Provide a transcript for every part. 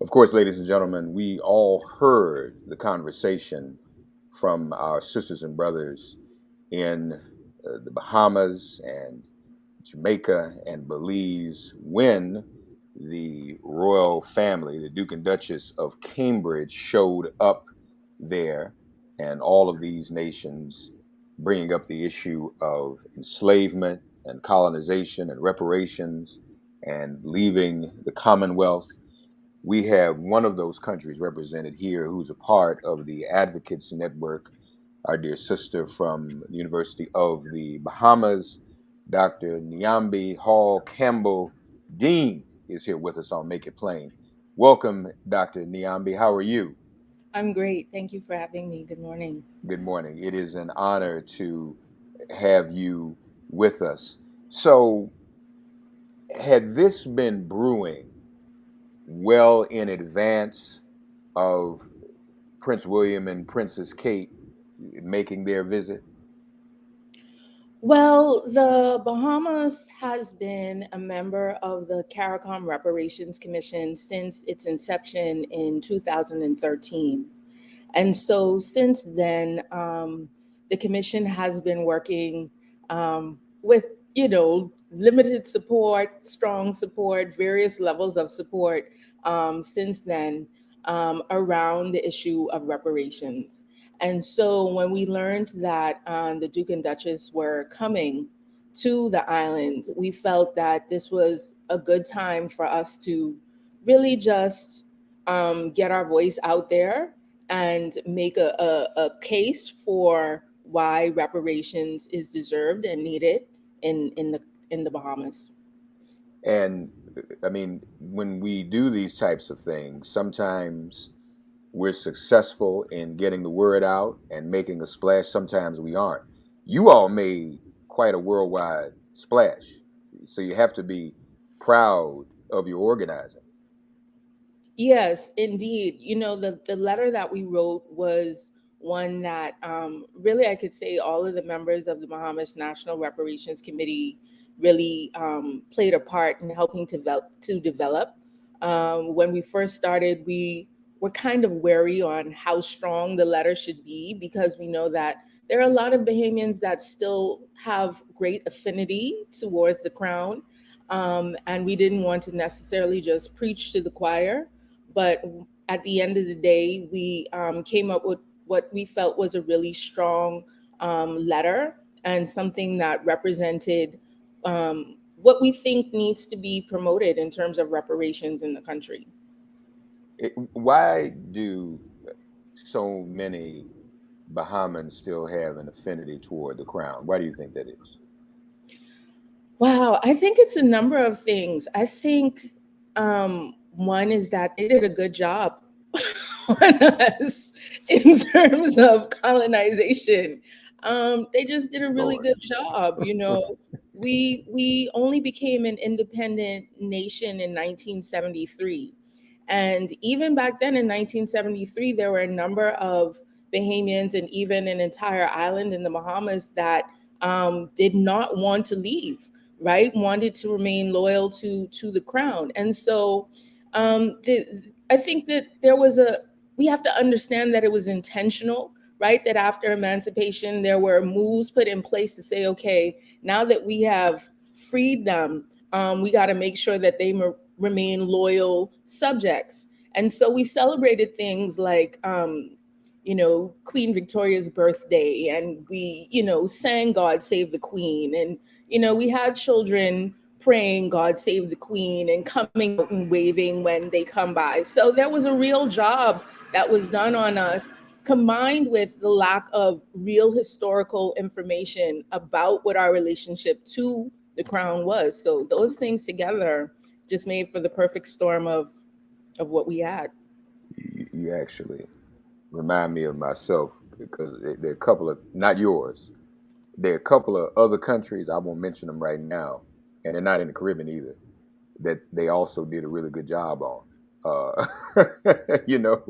Of course, ladies and gentlemen, we all heard the conversation from our sisters and brothers in the Bahamas and Jamaica and Belize when the royal family, the Duke and Duchess of Cambridge, showed up there, and all of these nations bringing up the issue of enslavement and colonization and reparations and leaving the Commonwealth. We have one of those countries represented here who's a part of the Advocates Network, our dear sister from the University of the Bahamas, Dr. Niambi Hall Campbell Dean, is here with us on Make It Plain. Welcome, Dr. Niambi. How are you? I'm great. Thank you for having me. Good morning. Good morning. It is an honor to have you with us. So, had this been brewing well in advance of Prince William and Princess Kate making their visit? Well, the Bahamas has been a member of the CARICOM Reparations Commission since its inception in 2013. And so since then, the commission has been working with, limited support, strong support, various levels of support since then around the issue of reparations. And so when we learned that the Duke and Duchess were coming to the island, we felt that this was a good time for us to really just get our voice out there and make a case for why reparations is deserved and needed in the Bahamas. And I mean, when we do these types of things, sometimes we're successful in getting the word out and making a splash. Sometimes we aren't. You all made quite a worldwide splash. So you have to be proud of your organizing. Yes, indeed. The letter that we wrote was one that really I could say all of the members of the Bahamas National Reparations Committee really played a part in helping to develop. When we first started, we were kind of wary on how strong the letter should be because we know that there are a lot of Bahamians that still have great affinity towards the crown. And we didn't want to necessarily just preach to the choir, but at the end of the day, we came up with what we felt was a really strong letter and something that represented what we think needs to be promoted in terms of reparations in the country. Why do so many Bahamians still have an affinity toward the crown? Why do you think that is? Wow, I think it's a number of things. I think one is that they did a good job on us in terms of colonization. They just did a really Lord. good job. We only became an independent nation in 1973, and even back then in 1973, there were a number of Bahamians and even an entire island in the Bahamas that did not want to leave, right? Wanted to remain loyal to the crown, and so I think that we have to understand that it was intentional, right? That after emancipation, there were moves put in place to say, okay, now that we have freed them, we got to make sure that they remain loyal subjects. And so we celebrated things like, Queen Victoria's birthday, and we, sang God Save the Queen. And, we had children praying God Save the Queen and coming out and waving when they come by. So there was a real job that was done on us, combined with the lack of real historical information about what our relationship to the crown was. So those things together just made for the perfect storm of what we had. You actually remind me of myself because there are a couple of, not yours, there are a couple of other countries, I won't mention them right now, and they're not in the Caribbean either, that they also did a really good job on.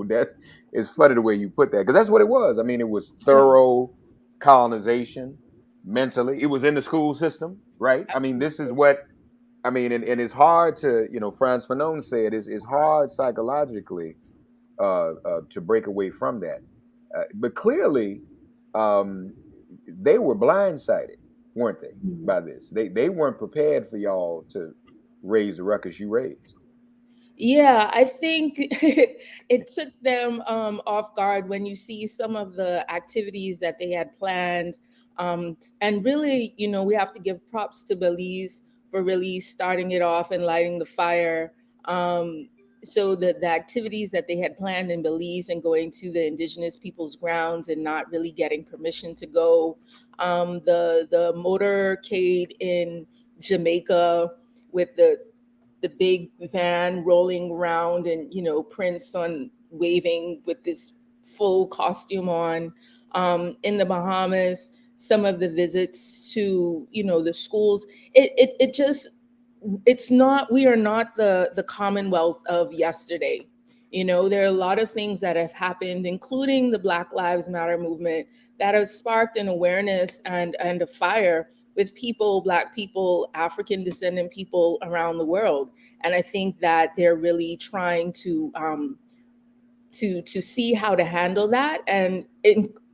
That's it's funny the way you put that because that's what it was. I mean, it was thorough colonization mentally. It was in the school system, right? I mean, this is what I mean, and it's hard to, Franz Fanon said it's hard psychologically to break away from that. But clearly, um, they were blindsided, weren't they, by this? They weren't prepared for y'all to raise the ruckus you raised. Yeah, I think it took them off guard when you see some of the activities that they had planned. And really, we have to give props to Belize for really starting it off and lighting the fire. Um, so the activities that they had planned in Belize and going to the indigenous people's grounds and not really getting permission to go. The motorcade in Jamaica with the big van rolling around and Prince on waving with this full costume on. In the Bahamas, some of the visits to the schools, it just, it's not, we are not the Commonwealth of yesterday. There are a lot of things that have happened, including the Black Lives Matter movement, that have sparked an awareness and a fire with people, Black people, African descendant people around the world. And I think that they're really trying to see how to handle that, and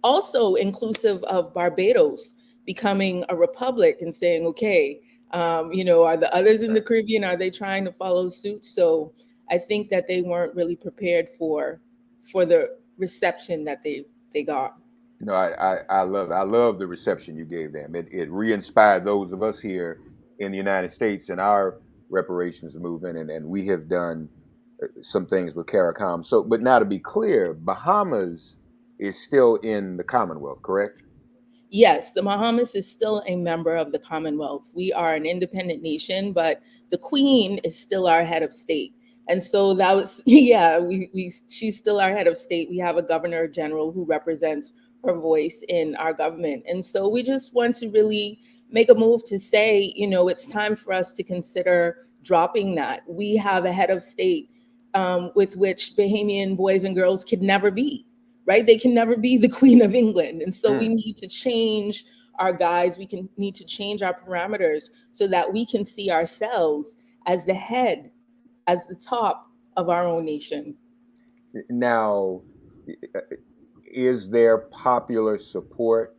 also inclusive of Barbados becoming a republic and saying, okay, are the others in the Right. Caribbean, are they trying to follow suit? So I think that they weren't really prepared for the reception that they got. I love the reception you gave them. It re-inspired those of us here in the United States in our reparations movement, and we have done some things with CARICOM. So, but now to be clear, Bahamas is still in the Commonwealth, correct? Yes, the Bahamas is still a member of the Commonwealth. We are an independent nation, but the Queen is still our head of state. And so that was, yeah, she's still our head of state. We have a governor general who represents her voice in our government. And so we just want to really make a move to say, it's time for us to consider dropping that. We have a head of state with which Bahamian boys and girls could never be, right? They can never be the Queen of England. And so we Mm. need to change our guides. We can need to change our parameters so that we can see ourselves as the head, as the top of our own nation. Now, is there popular support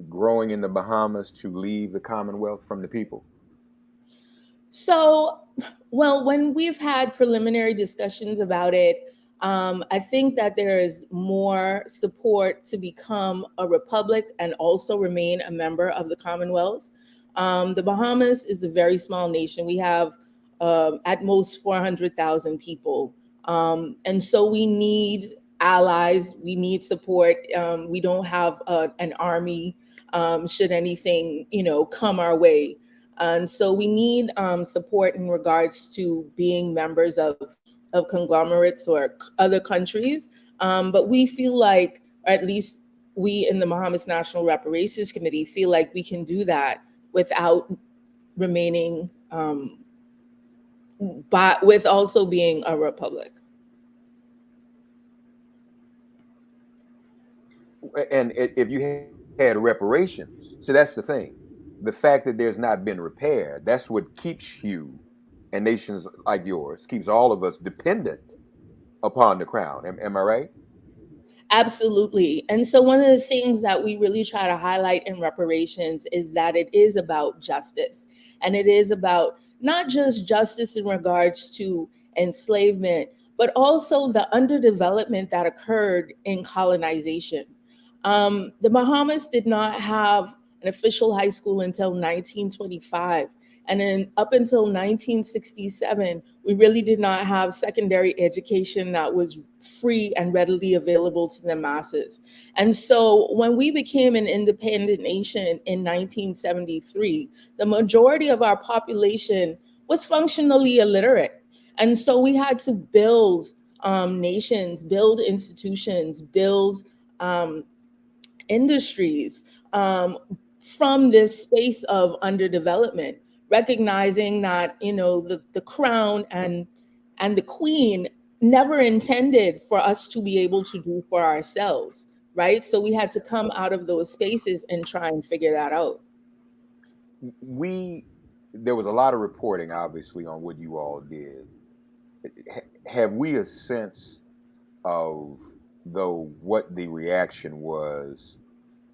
growing in the Bahamas to leave the Commonwealth from the people? So, well, when we've had preliminary discussions about it, I think that there is more support to become a republic and also remain a member of the Commonwealth. The Bahamas is a very small nation. We have at most 400,000 people. And so we need allies, we need support. We don't have an army should anything, come our way. And so we need support in regards to being members of conglomerates or other countries. But we feel like, or at least we in the Bahamas National Reparations Committee feel like we can do that without remaining, but with also being a republic. And if you had reparations, so that's the thing. The fact that there's not been repair, that's what keeps you and nations like yours, keeps all of us dependent upon the crown. Am I right? Absolutely. And so, one of the things that we really try to highlight in reparations is that it is about justice. And it is about not just justice in regards to enslavement, but also the underdevelopment that occurred in colonization. The Bahamas did not have an official high school until 1925. And then up until 1967, we really did not have secondary education that was free and readily available to the masses. And so when we became an independent nation in 1973, the majority of our population was functionally illiterate. And so we had to build nations, build institutions, build um, industries from this space of underdevelopment, recognizing that the crown and the queen never intended for us to be able to do for ourselves, right? So we had to come out of those spaces and try and figure that out. We there was a lot of reporting, obviously, on what you all did. Have we a sense of, though, what the reaction was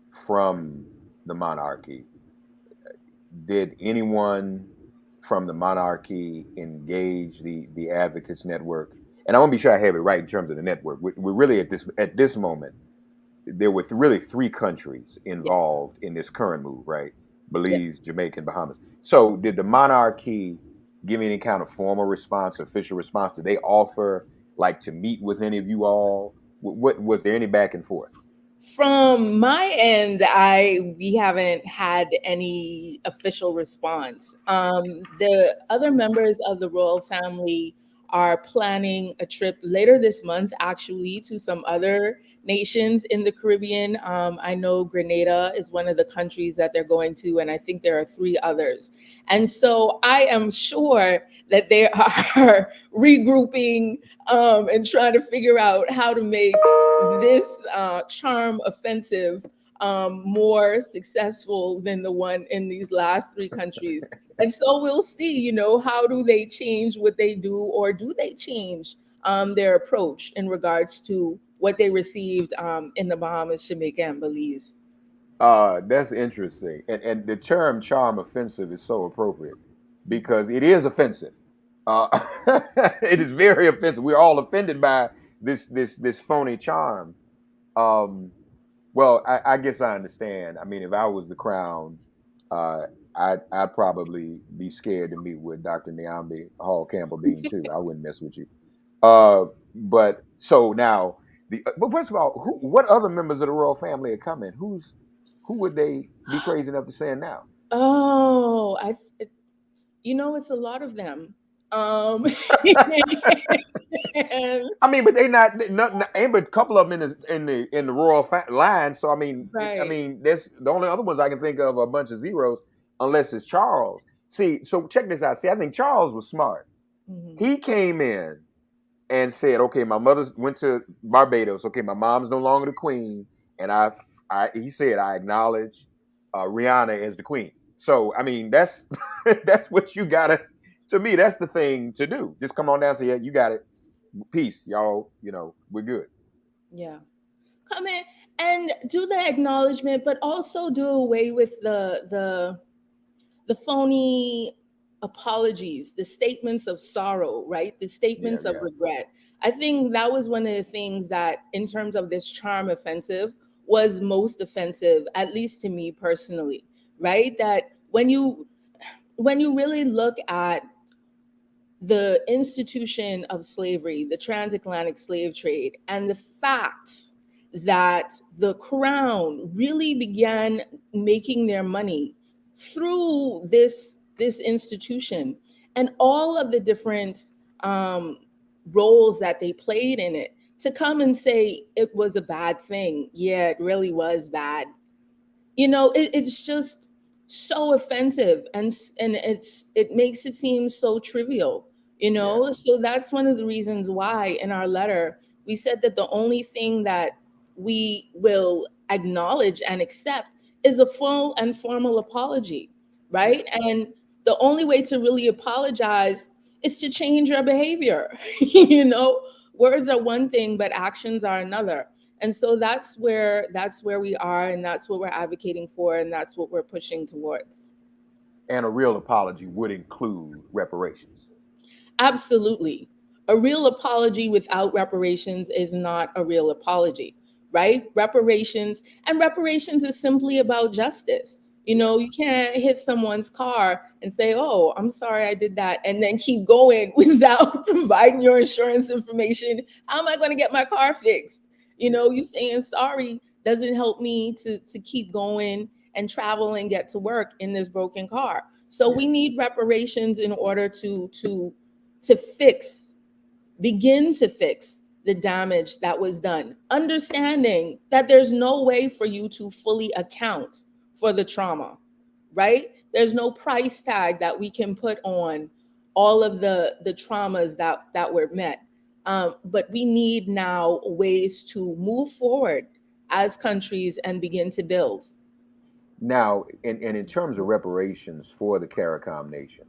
from the monarchy? Did anyone from the monarchy engage the Advocates Network? And I want to be sure I have it right in terms of the network. We're really at this moment, there were really three countries Yeah, involved in this current move, right? yeah. Belize, Jamaica, and Bahamas. So did the monarchy give any kind of formal response, official response? Did they offer like to meet with any of you all? What was there any back and forth? From my end, I we haven't had any official response. The other members of the royal family are planning a trip later this month, actually, to some other nations in the Caribbean. I know Grenada is one of the countries that they're going to, and I think there are three others. And so I am sure that they are regrouping and trying to figure out how to make this charm offensive more successful than the one in these last three countries. And so we'll see, how do they change what they do, or do they change their approach in regards to what they received in the Bahamas, Jamaica, and Belize? That's interesting. And the term charm offensive is so appropriate because it is offensive. Uh, it is very offensive. We're all offended by this phony charm. Um, well, I guess I understand. I mean, if I was the crown, uh, I'd probably be scared to meet with Dr. Niambi Hall Campbell Dean too. I wouldn't mess with you. But so now but first of all, what other members of the royal family are coming? Who would they be crazy enough to send now? Oh, it's a lot of them. Um, and- I mean, but they not ain't but a couple of them in the royal line. So I right. mean, that's the only other ones I can think of are a bunch of zeros, unless it's Charles. See, so check this out. See, I think Charles was smart. Mhm. He came in and said, "Okay, my mother went to Barbados. Okay, my mom's no longer the queen, and he said I acknowledge Rihanna as the queen. So I mean, that's that's what you gotta. To me, that's the thing to do. Just come on down and say, yeah, you got it. Peace, y'all. We're good. Yeah. Come in and do the acknowledgement, but also do away with the phony apologies, the statements of sorrow, right? The Yeah, statements of yeah, regret. I think that was one of the things that, in terms of this charm offensive, was most offensive, at least to me personally, right? That when you really look at the institution of slavery, the transatlantic slave trade, and the fact that the crown really began making their money through this institution, and all of the different um, roles that they played in it, to come and say it was a bad thing. Yeah, it really was bad. It's just so offensive, and it makes it seem so trivial. yeah. So that's one of the reasons why in our letter we said that the only thing that we will acknowledge and accept is a full and formal apology, Yeah. right? And the only way to really apologize is to change your behavior. Words are one thing, but actions are another. And so that's where we are, and that's what we're advocating for, and that's what we're pushing towards. And a real apology would include reparations. Absolutely. A real apology without reparations is not a real apology, right? Reparations is simply about justice. Yeah. You can't hit someone's car and say, "Oh, I'm sorry I did that," and then keep going without providing your insurance information. How am I going to get my car fixed? Yeah. You saying sorry doesn't help me to keep going and travel and get to work in this broken car. So Yeah. we need reparations in order to begin to fix the damage that was done, understanding that there's no way for you to fully account for the trauma, right? There's no price tag that we can put on all of the traumas that were met. But we need now ways to move forward as countries and begin to build. Now, and in terms of reparations for the CARICOM nation,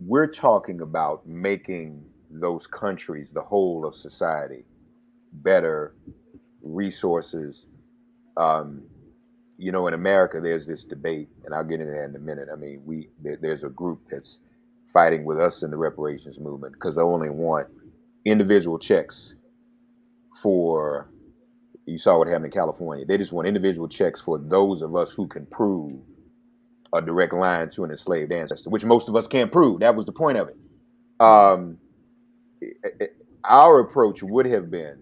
we're talking about making those countries, the whole of society, better resources. Um, in America, there's this debate, and I'll get into that in a minute. I mean, there's a group that's fighting with us in the reparations movement because they only want individual checks for. You saw what happened in California. They just want individual checks for those of us who can prove a direct line to an enslaved ancestor, which most of us can't prove. That was the point of it. Right. Um, our approach would have been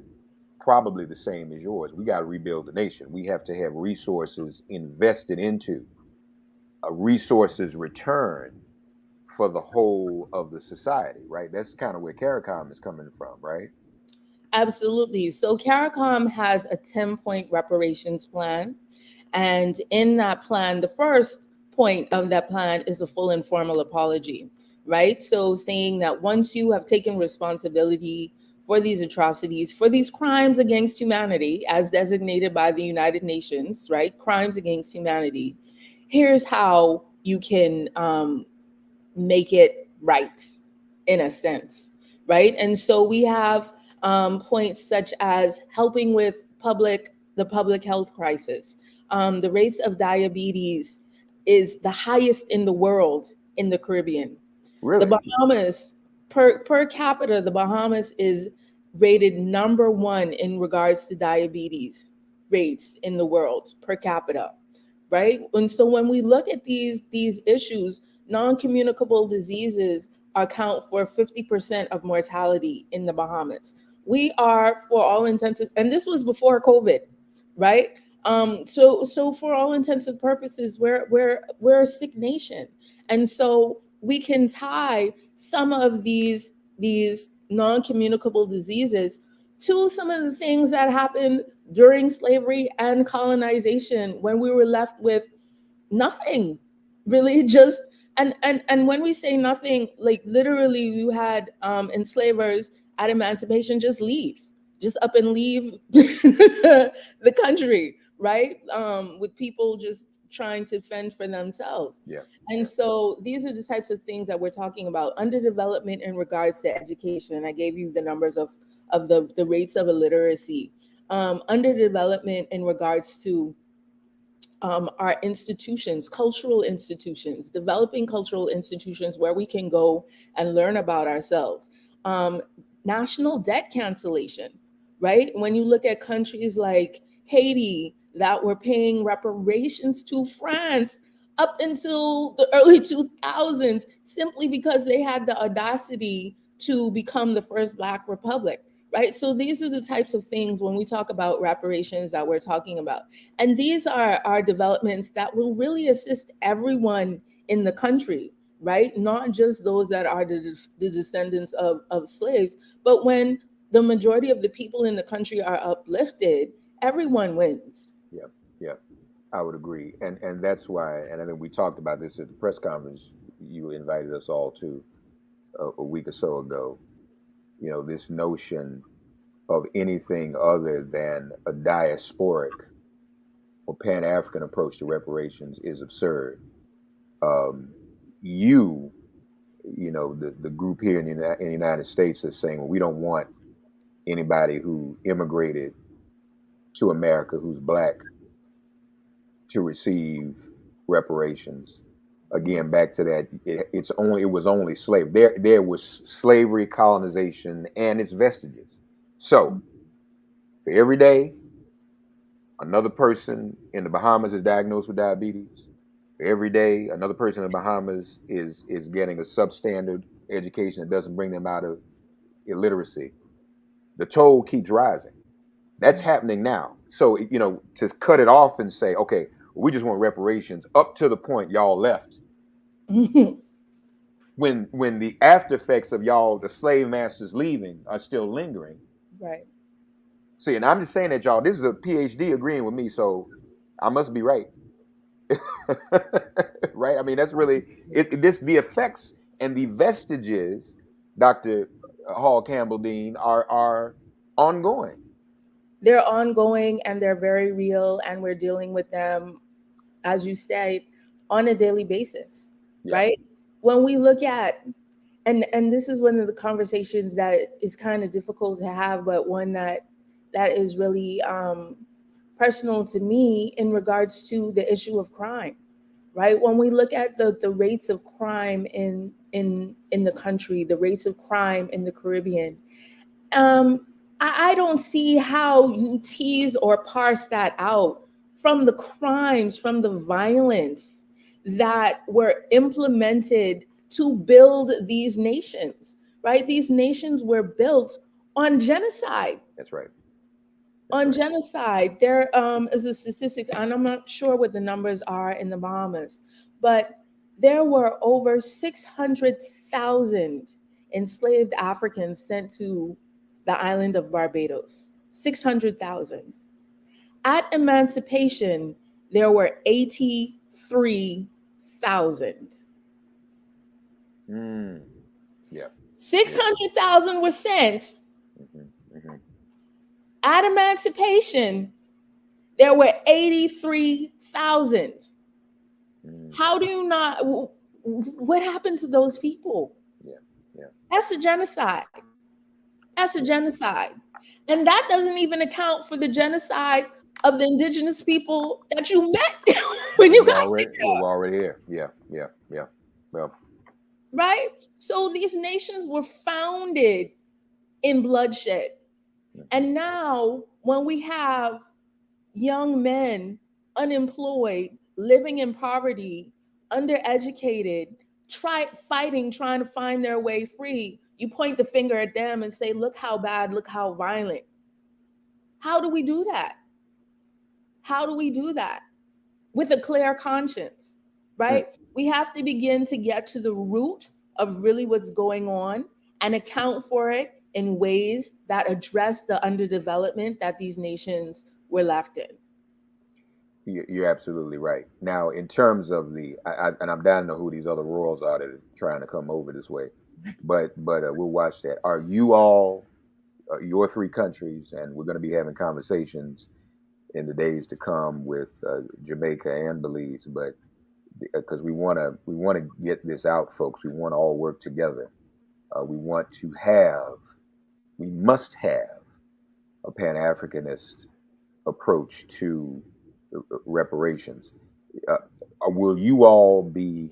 probably the same as yours. We got to rebuild the nation. We have to have resources invested into resources return for the whole of the society, right? That's kind of where CARICOM is coming from, right? Absolutely. So CARICOM has a 10-point reparations plan. And in that plan, the first point of that plan is a full and formal apology, right? So saying that once you have taken responsibility for these atrocities, for these crimes against humanity, as designated by the United Nations, right? Crimes against humanity, here's how you can make it right, in a sense, right? And so we have points such as helping with the public health crisis. The rates of diabetes is the highest in the world in the Caribbean. The Really? Bahamas, per capita, the Bahamas is rated number one in regards to diabetes rates in the world per capita, right? And so when we look at these issues, non-communicable diseases account for 50% of mortality in the Bahamas. We are, for all intensive, and this was before COVID, right? So for all intensive purposes, we're a sick nation, and so we can tie some of these non-communicable diseases to some of the things that happened during slavery and colonization when we were left with nothing, really. Just and when we say nothing, like literally you had enslavers at emancipation just leave, just up and leave the country, right? With people just trying to fend for themselves. Yeah. And so these are the types of things that we're talking about. Underdevelopment in regards to education, I gave you the numbers of the rates of illiteracy. Underdevelopment in regards to our institutions, cultural institutions, developing cultural institutions where we can go and learn about ourselves. Um, National debt cancellation, right? When you look at countries like Haiti that were paying reparations to France up until the early 2000s simply because they had the audacity to become the first Black republic, right? So these are the types of things when we talk about reparations that we're talking about. And these are developments that will really assist everyone in the country, right? Not just those that are the descendants of slaves, but when the majority of the people in the country are uplifted, everyone wins. Yeah. Yeah. I would agree, and that's why. And I think we talked about this at the press conference you invited us all to a week or so ago. This notion of anything other than a diasporic or Pan African approach to reparations is absurd. Um, you, the group here in the United States is saying, well, we don't want anybody who immigrated to America who's Black to receive reparations. Again, back to that, it was only slave. There was slavery, colonization, and its vestiges. So for every day another person in the Bahamas is diagnosed with diabetes, for every day another person in the Bahamas is getting a substandard education that doesn't bring them out of illiteracy, the toll keeps rising. That's happening now. So, to cut it off and say, okay, we just want reparations up to the point y'all left. When the after effects of y'all, the slave masters leaving, are still lingering. Right. See, and I'm just saying that, y'all, this is a PhD agreeing with me, so I must be right. Right? I mean, that's really the effects and the vestiges, Dr. Hall Campbell Dean, are ongoing. They're ongoing and they're very real, and we're dealing with them, as you said, on a daily basis, Yeah, right? When we look at, and this is one of the conversations that is kind of difficult to have, but one that is really personal to me in regards to the issue of crime, right? When we look at the rates of crime in the country, the rates of crime in the Caribbean, um, I don't see how you tease or parse that out from the crimes, from the violence that were implemented to build these nations, right? These nations were built on genocide. that's right. That's On right. genocide, there is a statistic, and I'm not sure what the numbers are in the Bahamas, but there were over 600,000 enslaved Africans sent to the island of Barbados. 600,000. At emancipation, there were 83,000. Mm. Yeah, yeah. 600,000 were sent. Hmm. Hmm. At emancipation, there were 83,000. Mm. How do you not? What happened to those people? Yeah, yeah. That's a genocide. That's a genocide. And that doesn't even account for the genocide of the indigenous people that you met when We you were got already we here, were already here. Yeah, yeah, yeah. Well, right? So these nations were founded in bloodshed. mhm. And now, when we have young men unemployed, living in poverty, undereducated, trying to find their way free, you point the finger at them and say, look how bad, look how violent. How do we do that? How do we do that with a clear conscience, Mm. right? We have to begin to get to the root of really what's going on and account for it in ways that address the underdevelopment that these nations were left in. You're absolutely right. Now, in terms of and I'm down to know who these other royals are that are trying to come over this way, but we'll watch that. Are you all your three countries, and we're going to be having conversations in the days to come with Jamaica and Belize, but because we want to get this out, folks. We want to all work together. We want to have, we must have a Pan Africanist approach to reparations. Uh, will you all be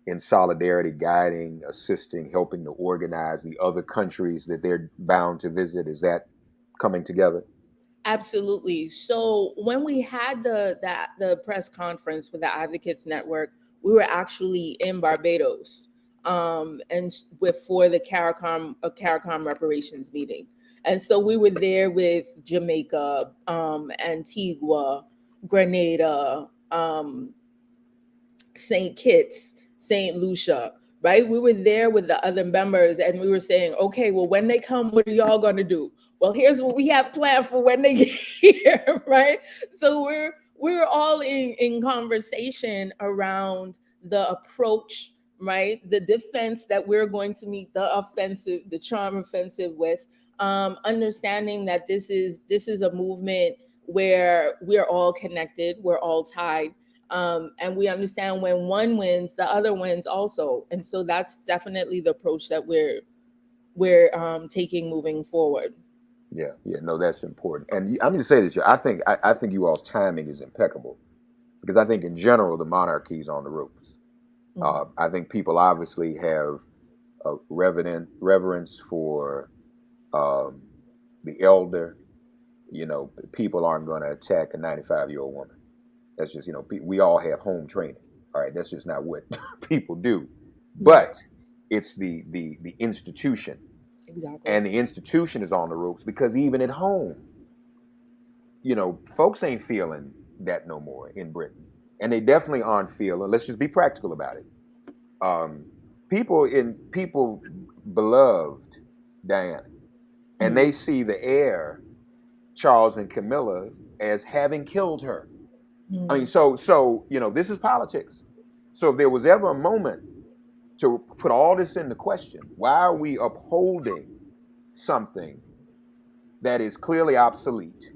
in solidarity, guiding, assisting, helping to organize the other countries that they're bound to visit? Is that coming together? Absolutely. So when we had the press conference for the Advocates Network, we were actually in Barbados, and with for the CARICOM reparations meeting, and so we were there with Jamaica, Antigua, Grenada, St. Kitts, St. Lucia, right? We were there with the other members and we were saying, okay, well, when they come, what are y'all going to do? Well, here's what we have planned for when they get here, right? So we're all in conversation around the approach, right? The defense that we're going to meet the offensive, the charm offensive with, understanding that this is a movement where we're all connected, we're all tied, and we understand when one wins, the other wins also. And so that's definitely the approach that we're taking moving forward. Yeah, yeah, no, that's important. And I'm going to say this, I think you all's timing is impeccable because I think in general the monarchy is on the ropes. Mhm. I think people obviously have a reverence for um, the elder. People aren't going to attack a 95-year-old woman. That's just, we all have home training. All right, that's just not what people do. Yeah, But it's the institution, exactly. and the institution is on the ropes because even at home, folks ain't feeling that no more in Britain, and they definitely aren't feeling. Let's just be practical about it. Um, people beloved Diana, and Mhm. they see the heir Charles and Camilla as having killed her. I mean, Mhm. so this is politics. So if there was ever a moment to put all this into question, why are we upholding something that is clearly obsolete,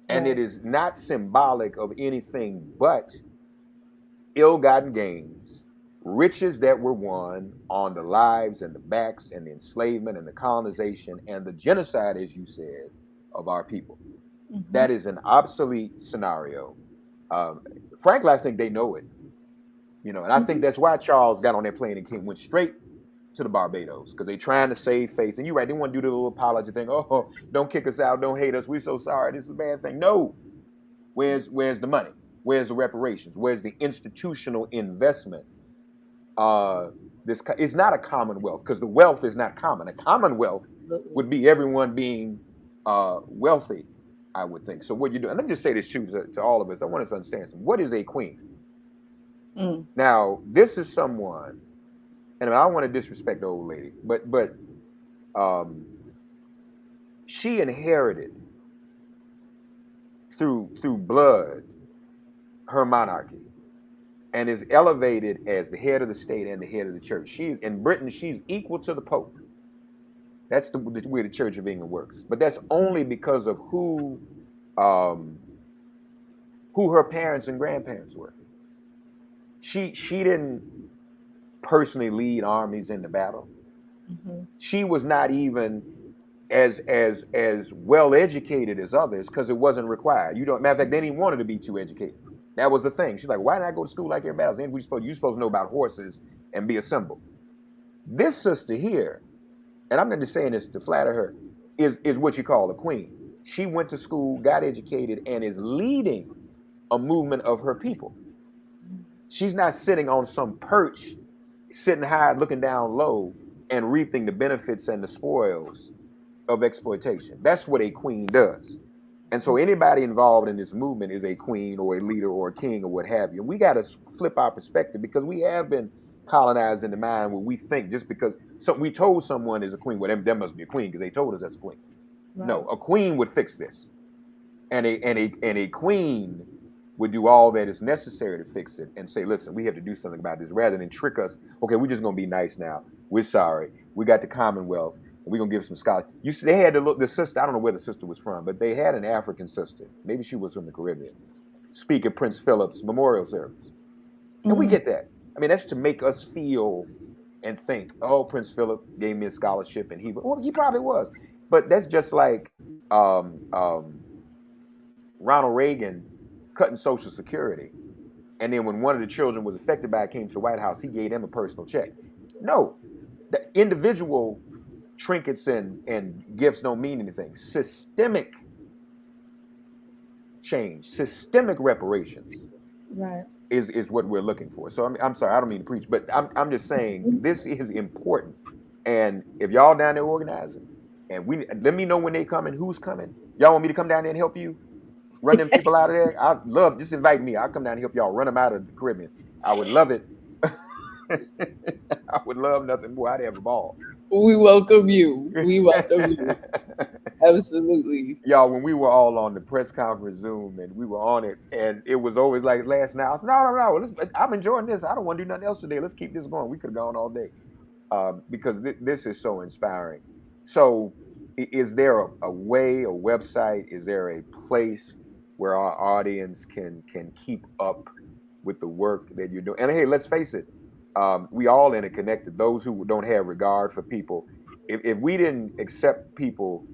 and it Right. is not symbolic of anything but ill-gotten gains, riches that were won on the lives and the backs and the enslavement and the colonization and the genocide, as you said, of our people. Hmm. That is an obsolete scenario. Um, Frankly, I think they know it, and I think Hmm. that's why Charles got on that plane and went straight to the Barbados, because they trying to save face. And you're right, they want to do the little apology thing. Oh, don't kick us out, don't hate us. We're so sorry. This is a bad thing. No, where's the money? Where's the reparations? Where's the institutional investment? This it's not a commonwealth, because the wealth is not common. A commonwealth Absolutely. would be everyone being wealthy, I would think. So what you do, and let me just say this too to all of us. I want us to understand something. What is a queen? Mm. Now, this is someone, and I don't want to disrespect the old lady, but um, she inherited through blood her monarchy, and is elevated as the head of the state and the head of the church. She's in Britain. She's equal to the Pope. That's the way the Church of England works. But that's only because of um, who her parents and grandparents were. She didn't personally lead armies into battle. Hmm. She was not even as well educated as others, because it wasn't required. You don't. Matter of fact, they didn't want her to be too educated. That was the thing. She's like, why didn't I go to school like everybody else? And you're supposed to know about horses and be a symbol. This sister here, and I'm not just saying this to flatter her, is what you call a queen. She went to school, got educated, and is leading a movement of her people. She's not sitting on some perch, sitting high, looking down low, and reaping the benefits and the spoils of exploitation. That's what a queen does. And so anybody involved in this movement is a queen or a leader or a king or what have you. And we got to flip our perspective, because we have been colonized in the mind where we think just because we told someone is a queen, well, there must be a queen because they told us that's a queen. No, Right. a queen would fix this, and a queen would do all that is necessary to fix it and say, listen, we have to do something about this, rather than trick us. Okay, we're just gonna be nice now. We're sorry. We got the Commonwealth, and we're gonna give some scholars. You see, they had the sister. I don't know where the sister was from, but they had an African sister. Maybe she was from the Caribbean. Speak at Prince Philip's memorial service, and we Mm. get that. I mean, that's to make us feel and think, oh, Prince Philip gave me a scholarship, and he probably was. But that's just like um, um, Ronald Reagan cutting Social Security. And then when one of the children was affected by it, came to the White House, he gave them a personal check. No, the individual trinkets and gifts don't mean anything. Systemic change, systemic reparations Right. is what we're looking for. So I'm sorry, I don't mean to preach, but I'm just saying this is important. And if y'all down there organizing, and we let me know when they coming, who's coming. Y'all want me to come down there and help you run them people out of there? I'd love, just invite me. I'll come down and help y'all run them out of the Caribbean. I would love it. I would love nothing more. I'd have a ball. We welcome you. We welcome you. Absolutely. Y'all, when we were all on the press conference Zoom and we were on it, and it was always like last night, I was, no. I'm enjoying this. I don't want to do nothing else today. Let's keep this going. We could have gone all day, because this is so inspiring. So, is there a way, a website? Is there a place where our audience can keep up with the work that you're doing? And hey, let's face it, we all interconnected. Those who don't have regard for people, if we didn't accept people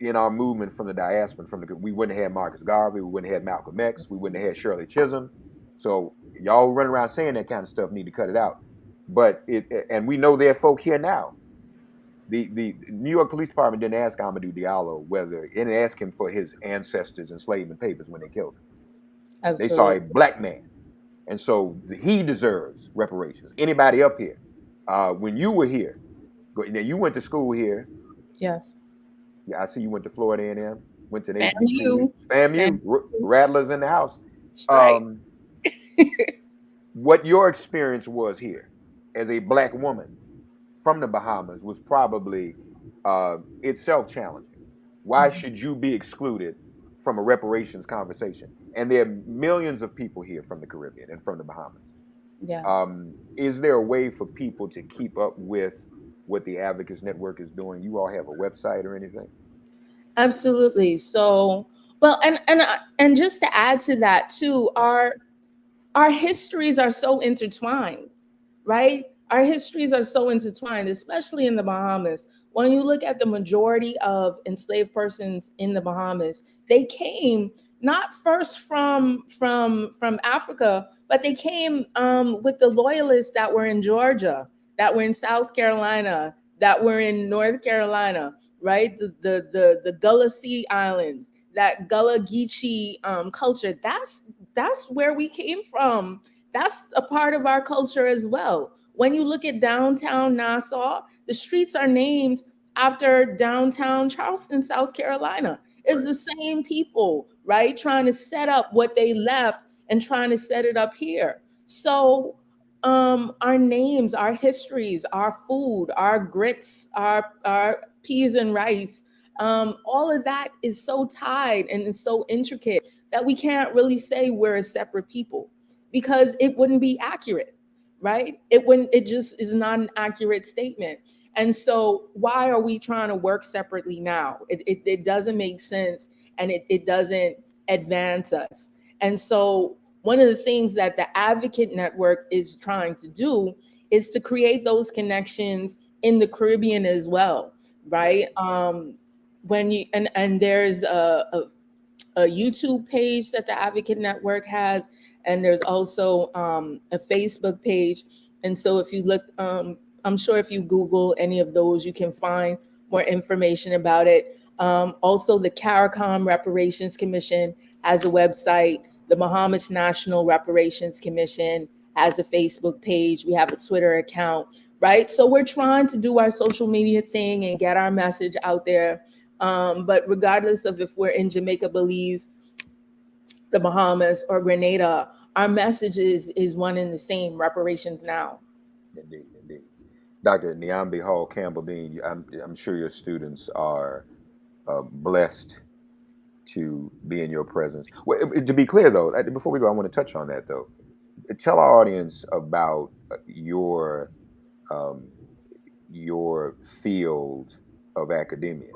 in our movement from the diaspora, we wouldn't have had Marcus Garvey, we wouldn't have had Malcolm X, we wouldn't have had Shirley Chisholm. So y'all running around saying that kind of stuff need to cut it out. But and we know there are folk here now. The New York Police Department didn't ask Amadou Diallo whether, it didn't ask him for his ancestors' enslavement papers when they killed him. They saw a Absolutely. black man, and so he deserves reparations. Anybody up here, when you were here, now you went to school here. Yes. Yeah, I see you went to Florida A&M, went to an HBCU. FAMU. FAMU, FAMU. Rattlers in the house. That's right. Um, what your experience was here as a black woman from the Bahamas was probably itself challenging. Why Mhm. should you be excluded from a reparations conversation? And there are millions of people here from the Caribbean and from the Bahamas. Yeah. Is there a way for people to keep up with what the Advocates Network is doing? You all have a website or anything? Absolutely. So, well, and just to add to that too, our histories are so intertwined, right? Our histories are so intertwined, especially in the Bahamas. When you look at the majority of enslaved persons in the Bahamas, they came not first from Africa, but they came with the loyalists that were in Georgia, that were in South Carolina, that were in North Carolina, right? The Gullah Sea Islands, that Gullah Geechee culture. That's where we came from. That's a part of our culture as well. When you look at downtown Nassau, the streets are named after downtown Charleston, South Carolina. It's Right. the same people, right? Trying to set up what they left and trying to set it up here. So, our names, our histories, our food, our grits, our peas and rice, all of that is so tied and is so intricate that we can't really say we're a separate people because it wouldn't be accurate, right? It wouldn't, it just is not an accurate statement. And so why are we trying to work separately now? It doesn't make sense, and it doesn't advance us. And so one of the things that the Advocate Network is trying to do is to create those connections in the Caribbean as well, Yeah. right? When you and there's a YouTube page that the Advocate Network has, and there's also a Facebook page. And so if you look, I'm sure if you Google any of those, you can find more information about it. Also, the CARICOM Reparations Commission has a website. The Bahamas National Reparations Commission has a Facebook page. We have a Twitter account, right? So we're trying to do our social media thing and get our message out there. But regardless of if we're in Jamaica, Belize, the Bahamas, or Grenada, our message is one and the same: reparations now. Indeed, indeed. Dr. Niambi Hall Campbell Dean, I'm sure your students are blessed to be in your presence. Well, to be clear, though, before we go, I want to touch on that, though. Tell our audience about um, your field of academia.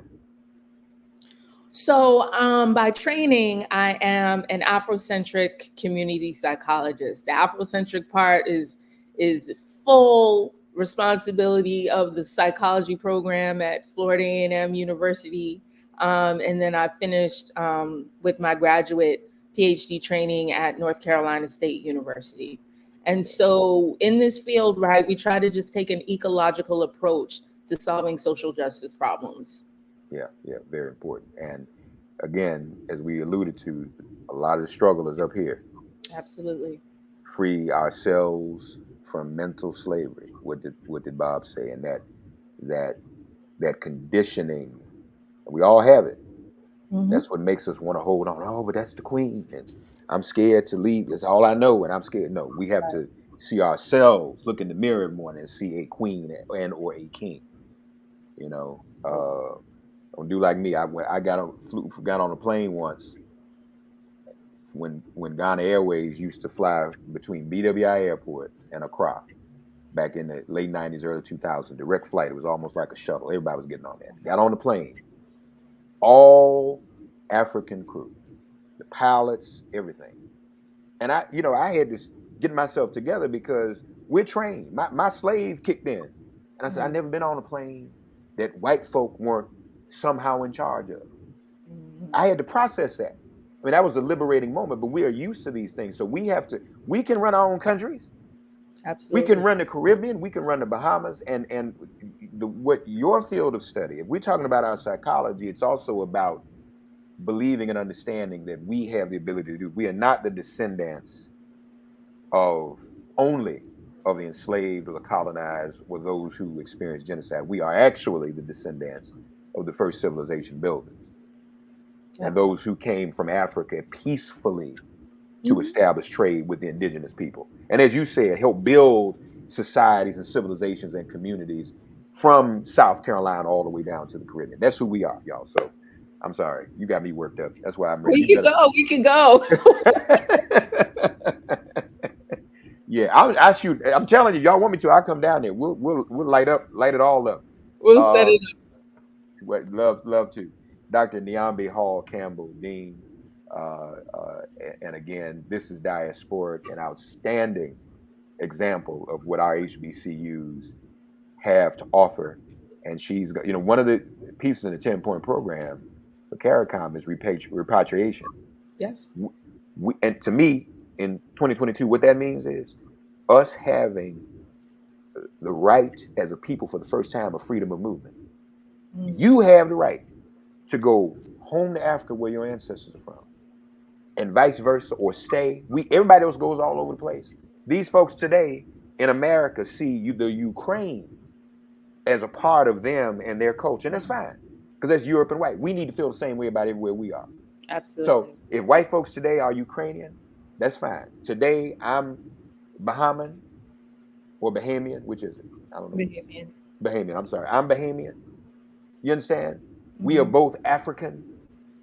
So, by training, I am an Afrocentric community psychologist. The Afrocentric part is full responsibility of the psychology program at Florida A&M University, and then I finished with my graduate PhD training at North Carolina State University. And so, in this field, right, we try to just take an ecological approach to solving social justice problems. Yeah, yeah, very important. And again, as we alluded to, a lot of the struggle is up here. Absolutely. Free ourselves from mental slavery. What did Bob say? And that that conditioning, we all have it. Hmm. That's what makes us want to hold on. Oh, but that's the queen, and I'm scared to leave. That's all I know, and I'm scared. No, we have to see ourselves, look in the mirror every morning, and see a queen and or a king. You know, don't do like me. I got on a plane once when Ghana Airways used to fly between BWI Airport and Accra back in the late '90s, early 2000s. Direct flight. It was almost like a shuttle. Everybody was getting on that. Got on the plane. All African crew, the pilots, everything. And I had to get myself together because we're trained. My slave kicked in. And I said, I Mhm. never been on a plane that white folk weren't somehow in charge of. Mhm. I had to process that. I mean, that was a liberating moment, but we are used to these things. So we can run our own countries. We can Absolutely. run the Caribbean, we can run the Bahamas, and what your field of study, if we're talking about our psychology, it's also about believing and understanding that we have the ability to do. We are not the descendants of only of the enslaved or the colonized or those who experienced genocide. We are actually the descendants of the first civilization builders and Yep. those who came from Africa peacefully to Mhm. establish trade with the indigenous people. And as you said, help build societies and civilizations and communities from South Carolina all the way down to the Caribbean. That's who we are, y'all. So I'm sorry, you got me worked up. That's why I'm ready. We You can better. go. We can go. Yeah, I shoot. I'm telling you, y'all want me to? I come down there. We'll light it all up. We'll set Uh, it up. love to. Dr. Niambi Hall Campbell Dean. And again, this is Diasporic, an outstanding example of what our HBCUs have to offer. And she's got, one of the pieces in the 10-point program for CARICOM is repatriation. Yes. And to me, in 2022, what that means is us having the right as a people for the first time of freedom of movement. You have the right to go home to Africa where your ancestors are from, and vice versa, or stay. Everybody else goes all over the place. These folks today in America see the Ukraine as a part of them and their culture, and that's fine because that's Europe and white. We need to feel the same way about everywhere we are. So Absolutely. if white folks today are Ukrainian, that's fine. Today I'm Bahamian or Bahamian, which is it? I don't know which. Bahamian. Bahamian. I'm sorry. I'm Bahamian. You understand? We are Mm-hmm. both African.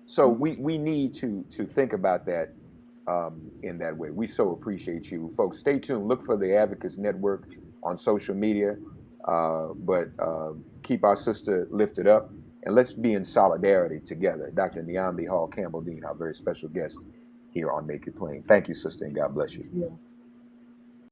So we need to think about that in that way. We so appreciate you, folks. Stay tuned. Look for the Advocates Network on social media, but keep our sister lifted up, and let's be in solidarity together. Dr. Niambi Hall Campbell Dean, our very special guest here on Make It Plain. Thank you, sister, and God bless you. Yeah.